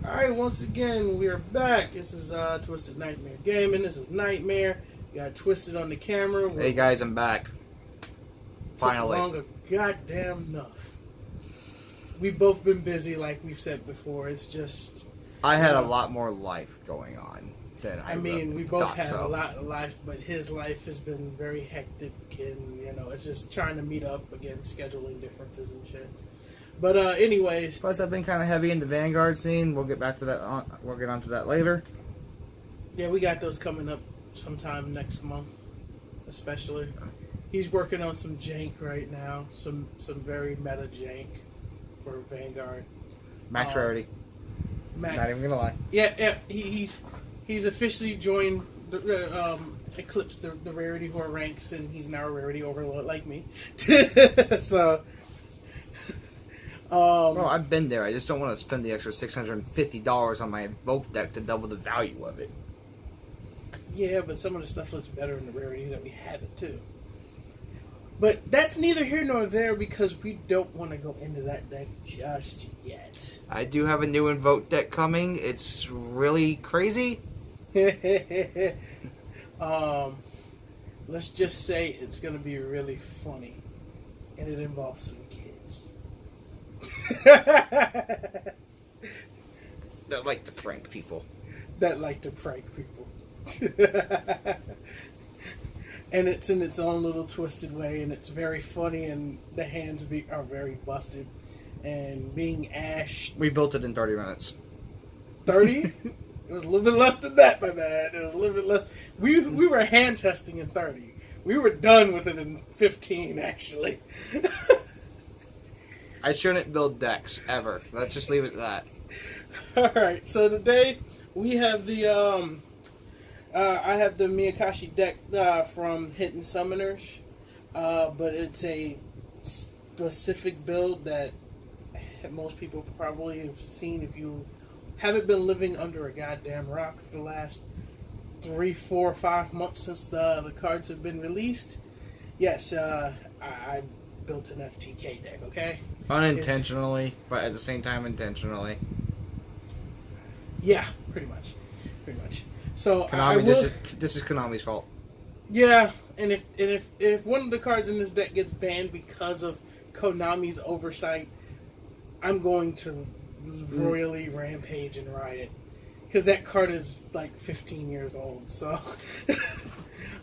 Alright, once again, we are back. This is Twisted Nightmare Gaming. This is Nightmare. We got Twisted on the camera. Hey guys, I'm back. Finally. Took long a goddamn enough. We've both been busy, like we've said before. It's just... I had a lot more life going on than I we both thought had so. a lot of life, but his life has been very hectic, and, it's just trying to meet up again, scheduling differences and shit. But anyways... Plus, I've been kind of heavy in the Vanguard scene. We'll get back to that. We'll get onto that later. Yeah, we got those coming up sometime next month, especially. He's working on some jank right now, some very meta jank for Vanguard. Max rarity. Not even gonna lie. Yeah. He's officially joined the eclipsed the rarity whore ranks, and he's now a rarity overlord like me. So. Well, I've been there. I just don't want to spend the extra $650 on my Invoke deck to double the value of it. Yeah, but some of the stuff looks better in the rarities that we have it too. But that's neither here nor there because we don't want to go into that deck just yet. I do have a new Invoke deck coming. It's really crazy. Let's just say it's going to be really funny. And it involves some kids. That like to prank people. And it's in its own little twisted way, and it's very funny, and the hands are very busted. And being Ash... We built it in 30 minutes. 30? It was a little bit less than that, my man. It was a little bit less. We were hand testing in 30. We were done with it in 15, actually. I shouldn't build decks, ever. Let's just leave it at that. Alright, so today we have the... I have the Mayakashi deck from Hidden Summoners, but it's a specific build that most people probably have seen if you haven't been living under a goddamn rock for the last 3, 4, 5 months since the cards have been released. Yes, I built an FTK deck, okay? Unintentionally, but at the same time intentionally. Yeah, pretty much. So Konami, this is Konami's fault. Yeah, and if one of the cards in this deck gets banned because of Konami's oversight, I'm going to royally rampage and riot because that card is like 15 years old. So,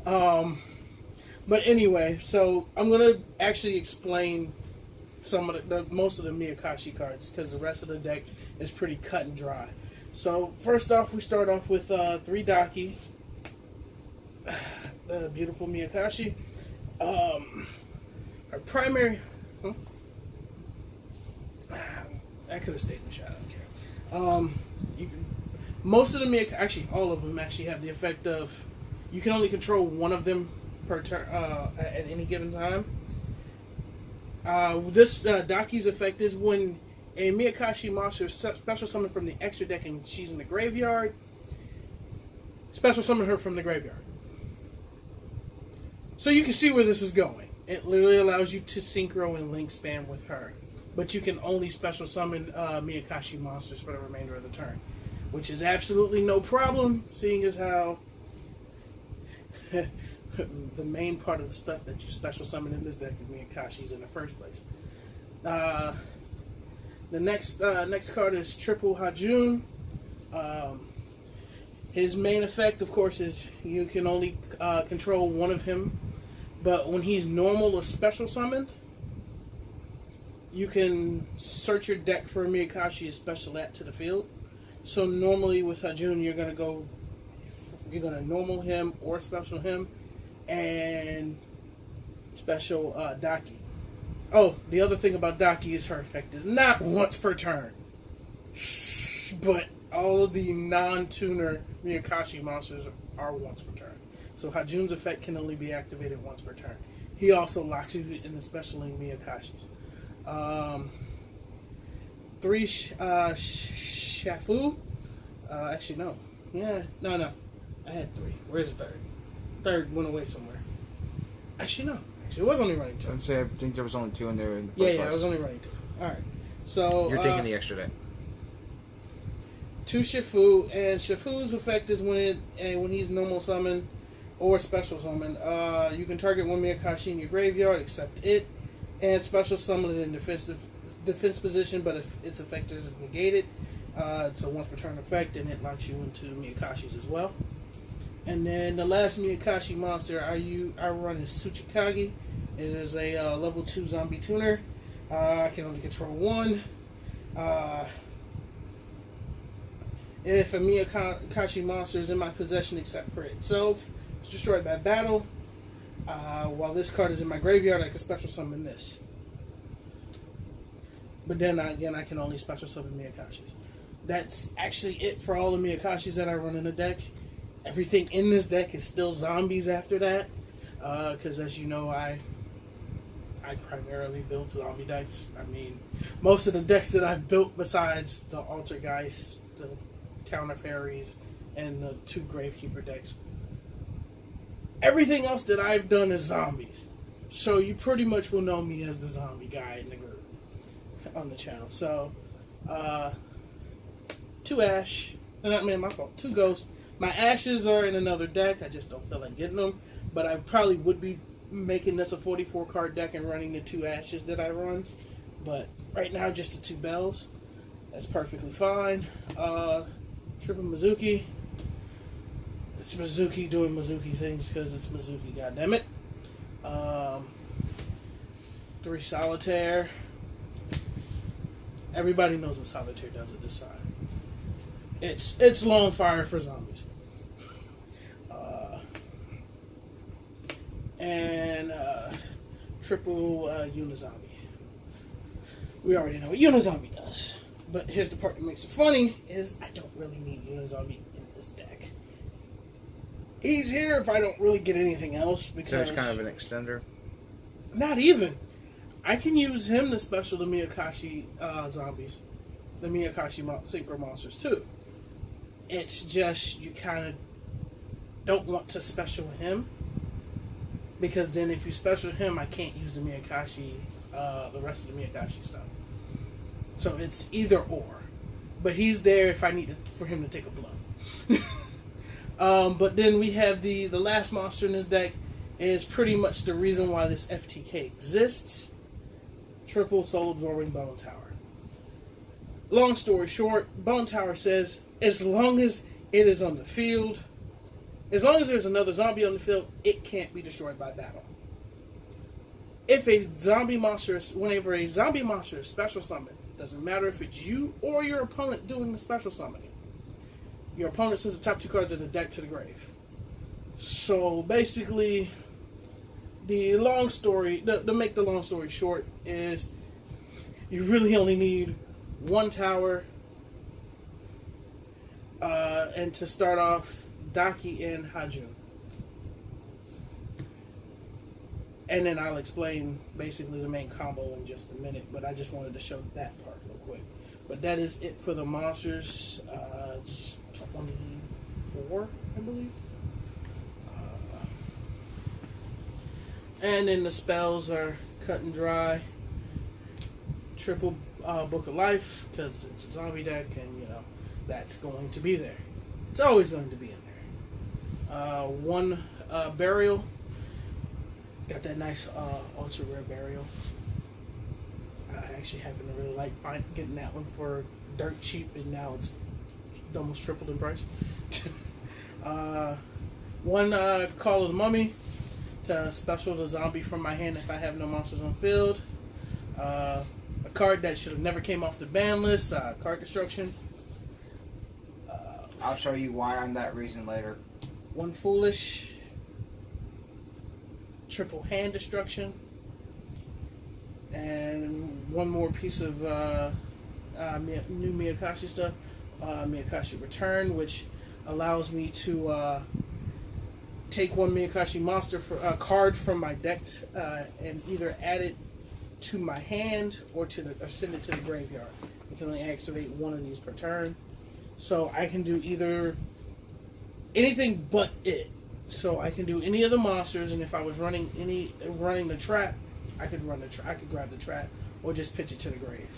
but anyway, so I'm gonna actually explain some of most of the Mayakashi cards because the rest of the deck is pretty cut and dry. So, first off, we start off with 3 Daki. The beautiful Mayakashi. Our primary... Huh? I could have stayed in the shot, I don't care. Most of the Mayakashi, actually all of them, actually have the effect of... You can only control one of them per turn at any given time. This Daki's effect is when a Mayakashi monster special summon from the extra deck and she's in the graveyard, special summon her from the graveyard. So you can see where this is going. It literally allows you to synchro and link spam with her. But you can only special summon Mayakashi monsters for the remainder of the turn. Which is absolutely no problem, seeing as how the main part of the stuff that you special summon in this deck is Mayakashi's in the first place. The next card is Triple Hajun. His main effect, of course, is you can only control one of him. But when he's normal or special summoned, you can search your deck for a Mayakashi and special that to the field. So normally with Hajun, you're gonna normal him or special him, and special Daki. Oh, the other thing about Daki is her effect is not once per turn. But all of the non-tuner Mayakashi monsters are once per turn. So Hajun's effect can only be activated once per turn. He also locks you in the specialing Mayakashis. 3 Shafu. Actually, no. Yeah, no. I had 3. Where's the third? Third went away somewhere. Actually, no. It was only running 2. I'd say I think there was only 2 in there. Yeah, it was only running 2. All right. So you're taking the extra deck. 2 Shifu, and Shifu's effect is when he's normal summon or special summon. You can target 1 Mayakashi in your graveyard, except it, and special summon it in defense position, but if its effect is negated, it's a once per turn effect, and it locks you into Miyakashis as well. And then the last Mayakashi monster I run is Tsuchikage. It is a level 2 zombie tuner. I can only control 1. If a Mayakashi monster is in my possession except for itself, it's destroyed by battle. While this card is in my graveyard, I can special summon this. But then again, I can only special summon Miyakashis. That's actually it for all the Miyakashis that I run in the deck. Everything in this deck is still zombies after that. Because as you know, I primarily build zombie decks. I mean, most of the decks that I've built besides the Altergeist, the Counter Fairies, and the 2 Gravekeeper decks, everything else that I've done is zombies. So you pretty much will know me as the zombie guy in the group on the channel. So, 2 Ash. Not man, my fault. 2 Ghosts. My Ashes are in another deck. I just don't feel like getting them. But I probably would be making this a 44 card deck and running the 2 Ashes that I run. But right now, just the 2 Bells. That's perfectly fine. Triple Mizuki. It's Mizuki doing Mizuki things because it's Mizuki, goddammit. 3 Solitaire. Everybody knows what Solitaire does at this time. It's long fire for zombies. And triple Unizombie. We already know what Unizombie does. But here's the part that makes it funny, is I don't really need Unizombie in this deck. He's here if I don't really get anything else, because... So it's kind of an extender? Not even. I can use him to special the Mayakashi zombies. The Mayakashi synchro monsters too. It's just you kind of don't want to special him, because then if you special him, I can't use the Mayakashi, the rest of the Mayakashi stuff. So it's either or. But he's there if I need for him to take a blow. But then we have the last monster in this deck is pretty much the reason why this FTK exists. Triple Soul Absorbing Bone Tower. Long story short, Bone Tower says as long as it is on the field, as long as there's another zombie on the field, it can't be destroyed by battle. If a zombie monster, whenever a zombie monster is special summoned, doesn't matter if it's you or your opponent doing the special summoning, your opponent sends the top 2 cards of the deck to the grave. So basically, the long story, to make the long story short, is you really only need 1 tower, and to start off, Daki and Hajun. And then I'll explain basically the main combo in just a minute, but I just wanted to show that part real quick. But that is it for the monsters. It's 24, I believe. And then the spells are cut and dry. Triple Book of Life, because it's a zombie deck, and you know that's going to be there. It's always going to be in there. 1 Burial. Got that nice ultra rare Burial. I actually happen to really like getting that one for dirt cheap, and now it's almost tripled in price. 1 Call of the Mummy to special the zombie from my hand if I have no monsters on field. A card that should have never came off the ban list, Card Destruction. I'll show you why on that reason later. 1 Foolish. Triple Hand Destruction. And 1 more piece of new Mayakashi stuff. Mayakashi Return, which allows me to take 1 Mayakashi monster card from my deck and either add it to my hand or send it to the graveyard. You can only activate 1 of these per turn. So I can do either anything but it. So I can do any of the monsters, and if I was running the trap, I could run I could grab the trap or just pitch it to the grave.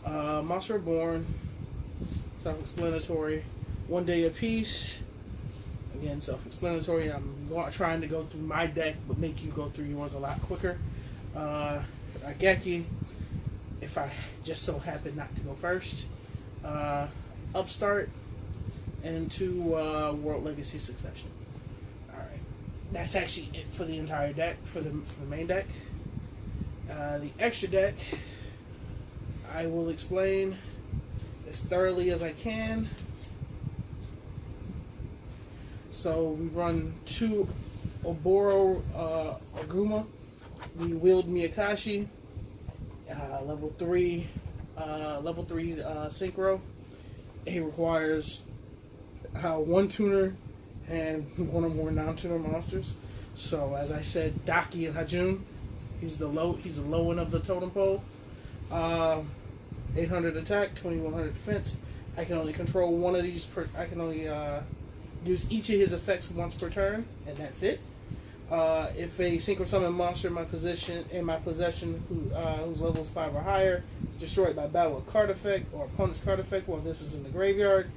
Monster Reborn. Self-explanatory. 1 day apiece. Again, self-explanatory. Trying to go through my deck, but make you go through yours a lot quicker. Ageki, if I just so happen not to go first. Upstart, and 2 World Legacy Succession. Alright. That's actually it for the entire deck, for the main deck. The extra deck, I will explain as thoroughly as I can. So we run 2 Oboro Aguma. We wield Mayakashi. Level 3 synchro. It requires 1 tuner and 1 or more non-tuner monsters. So as I said, Daki and Hajun. He's the low one of the totem pole. 800 attack, 2100 defense. I can only control one of these I can only use each of his effects once per turn, and that's it. If a synchro summon monster in my possession whose level is 5 or higher is destroyed by battle or card effect or opponent's card effect while this is in the graveyard,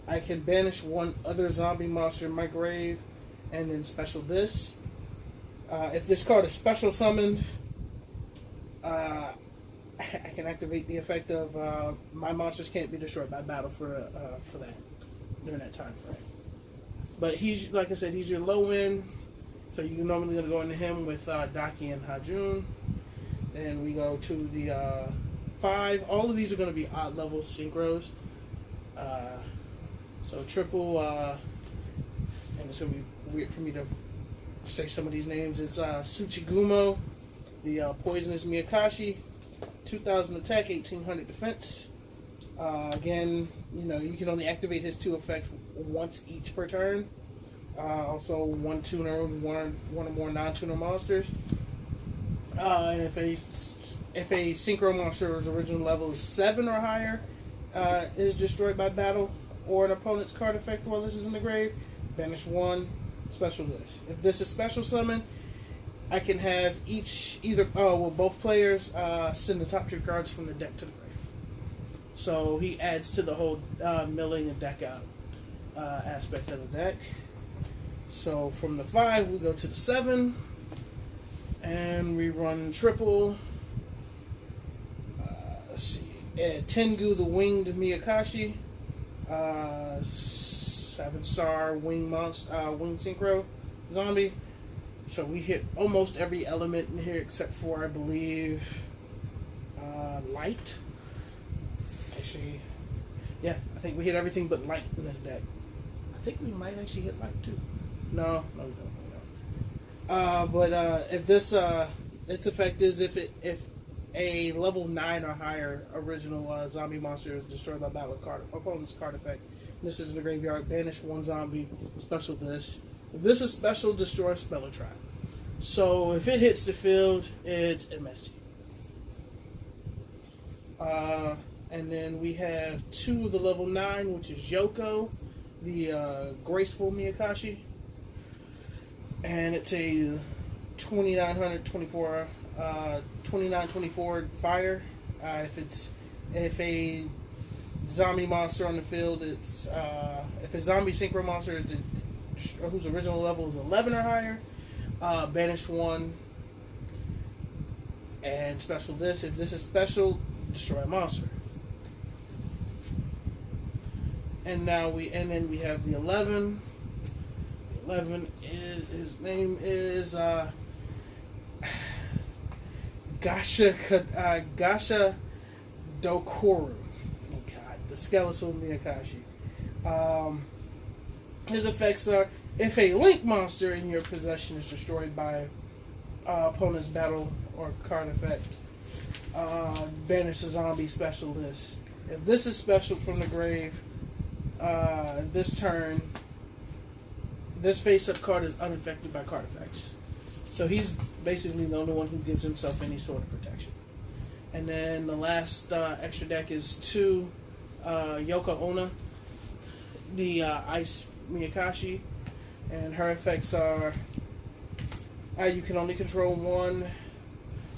I can banish 1 other zombie monster in my grave and then special this. If this card is special summoned, I can activate the effect of my monsters can't be destroyed by battle for that during that time frame. But he's, like I said, he's your low end, so you're normally going to go into him with Daki and Hajun. Then we go to the 5. All of these are going to be odd level synchros. So triple, and it's going to be weird for me to say some of these names. It's Tsuchigumo, the poisonous Mayakashi, 2000 attack, 1800 defense. Again, you can only activate his 2 effects once each per turn. Also, 1 tuner, 1 or more non-tuner monsters. If a synchro monster's original level is 7 or higher, is destroyed by battle or an opponent's card effect while this is in the grave, banish 1. Special this. If this is special summon, I can have both players send the top 2 cards from the deck to the grave. So he adds to the whole milling and deck out aspect of the deck. So from the 5 we go to the 7, and we run triple. Let's see, Tengu the winged Mayakashi. 7-star wing synchro zombie. So we hit almost every element in here except for, I believe, light. Actually, yeah, I think we hit everything but light in this deck. I think we might actually hit light too. No, we don't. But if this, its effect is if a level 9 or higher original zombie monster is destroyed by battle card opponent's card effect. This is in the graveyard. Banish 1 zombie. Special this. If this is special, destroy spell or trap. So if it hits the field, it's MST. And then we have 2 of the level 9, which is Yoko, the graceful Mayakashi, and it's a 2924 fire. If a zombie monster on the field, it's if a zombie synchro monster is whose original level is 11 or higher, banish 1 and special this. If this is special, destroy a monster. And then we have the 11. The 11 is, his name is Gasha Dokoru. Oh God, the skeletal Mayakashi. His effects are: if a link monster in your possession is destroyed by opponent's battle or card effect, banish a zombie special this. If this is special from the grave, this turn, this face-up card is unaffected by card effects. So he's basically the only one who gives himself any sort of protection. And then the last extra deck is 2 Yoko Onna, the Ice Mayakashi, and her effects are: you can only control 1.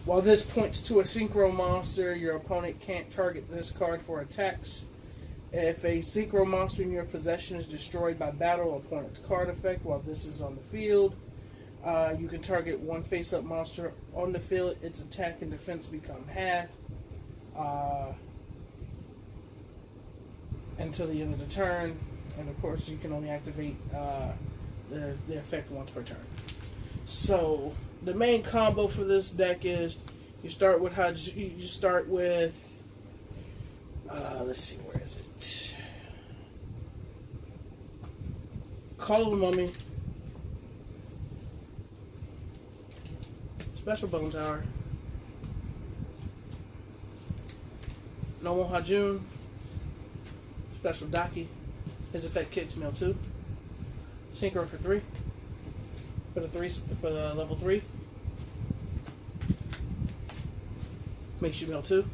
While this points to a synchro monster, your opponent can't target this card for attacks. If a synchro monster in your possession is destroyed by battle or opponent's card effect while this is on the field, you can target one face-up monster on the field. Its attack and defense become half until the end of the turn. And of course, you can only activate the effect once per turn. So the main combo for this deck is you start with let's see, where is it? Call of the Mummy, Special Bone Tower, Normal Hajun, Special Daki. His effect kicks mill 2. Synchro for 3. For the level 3. Makes you mill 2.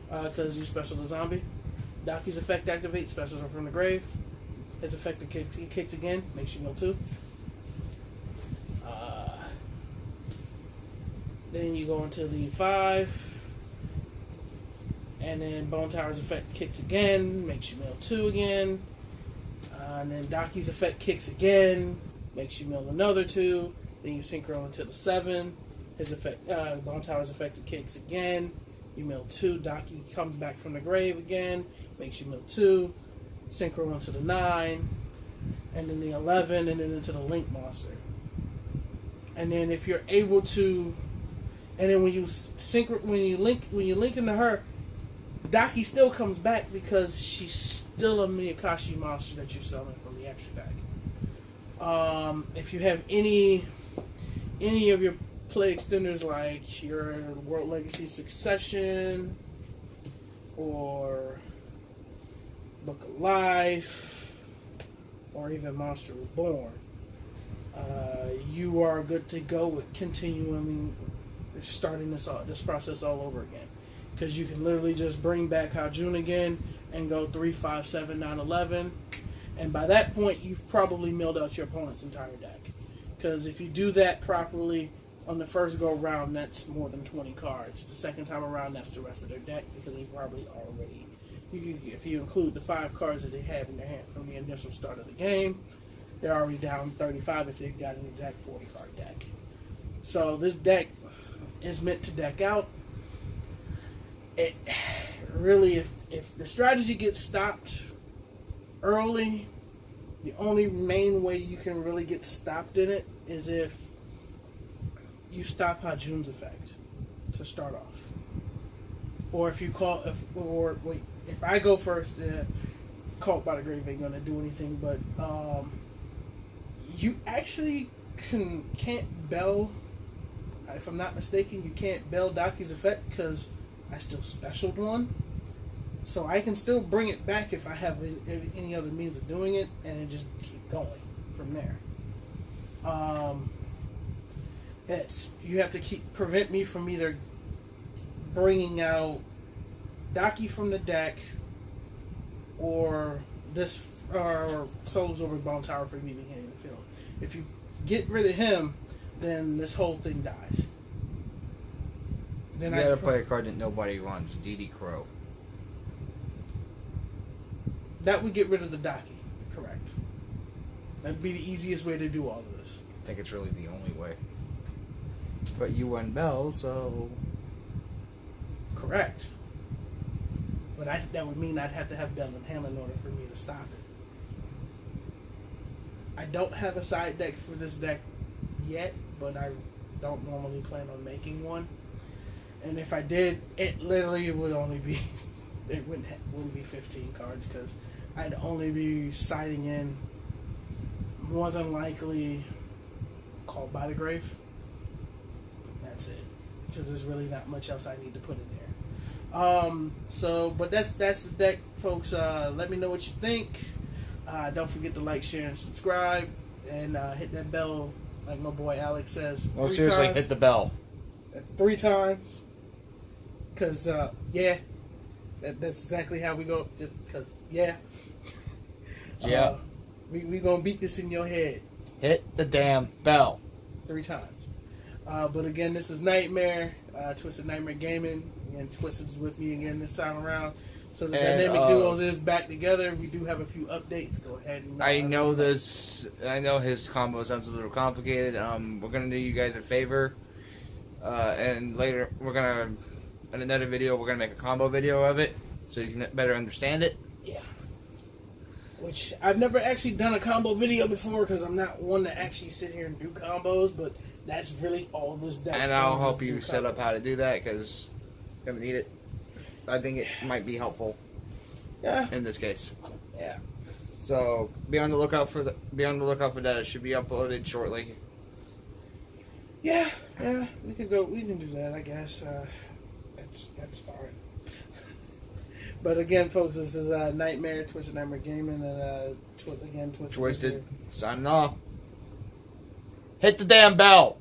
Because you special the zombie. Daki's effect activates, specials are from the grave. His effect he kicks again, makes you mill 2. Then you go into the 5. And then Bone Tower's effect kicks again, makes you mill 2 again. And then Daki's effect kicks again, makes you mill another 2. Then you synchro into the 7. His effect, Bone Tower's effect kicks again. You mill 2. Daki comes back from the grave again, makes you mill 2. Synchro into the 9, and then the 11, and then into the Link monster. And then if you're able to, and then when you link into her, Daki still comes back because she's still a Mayakashi monster that you're selling from the extra deck. If you have any of your play extenders like your World Legacy Succession or Book of Life or even Monster Reborn, you are good to go with continuing starting this process all over again. Because you can literally just bring back Hajun again and go 3, 5, 7, 9, 11. And by that point, you've probably milled out your opponent's entire deck. Because if you do that properly on the first go round, that's more than 20 cards. The second time around, that's the rest of their deck because they probably already, if you include the 5 cards that they have in their hand from the initial start of the game, they're already down 35 if they've got an exact 40 card deck. So this deck is meant to deck out. It really, if the strategy gets stopped early, the only main way you can really get stopped in it is if you stop Hajun's effect to start off, or if you if I go first, Cult by the Grave ain't gonna do anything, but you actually can't bell. If I'm not mistaken, you can't bell Daki's effect because I still specialed one, so I can still bring it back if I have any other means of doing it, and then just keep going from there. You have to prevent me from either bringing out Daki from the deck or Souls over Bone Tower for me being in the field. If you get rid of him, then this whole thing dies. Then you gotta play a card that nobody wants, DD Crow. That would get rid of the Daki, correct. That'd be the easiest way to do all of this. I think it's really the only way. But you won Bell, so... Correct. But that would mean I'd have to have Bell and Ham in order for me to stop it. I don't have a side deck for this deck yet, but I don't normally plan on making one. And if I did, it literally would only be, it wouldn't be 15 cards because I'd only be siding in more than likely Called by the Grave. That's it. Because there's really not much else I need to put in there. But that's the deck, folks. Let me know what you think. Don't forget to like, share, and subscribe. And hit that bell, like my boy Alex says. No, seriously, times. Hit the bell. 3 times. Because, that's exactly how we go. Because, yeah. Yeah. We going to beat this in your head. Hit the damn bell. 3 times. But again, this is Nightmare, Twisted Nightmare Gaming. And Twisted's with me again this time around. So the And, Dynamic Duos is back together. We do have a few updates. Go ahead and I know this. I know his combo sounds a little complicated. We're gonna do you guys a favor, and later we're gonna in another video we're gonna make a combo video of it so you can better understand it. Yeah. Which I've never actually done a combo video before because I'm not one to actually sit here and do combos, but that's really all this deck. And I'll help you set up how to do that because you're gonna need it. I think it might be helpful. Yeah. In this case. Yeah. So be on the lookout for that. It should be uploaded shortly. Yeah. We can do that. I guess. That's fine. But again, folks, this is Nightmare, Twisted Nightmare Gaming, and Twisted. Signing off. Hit the damn bell.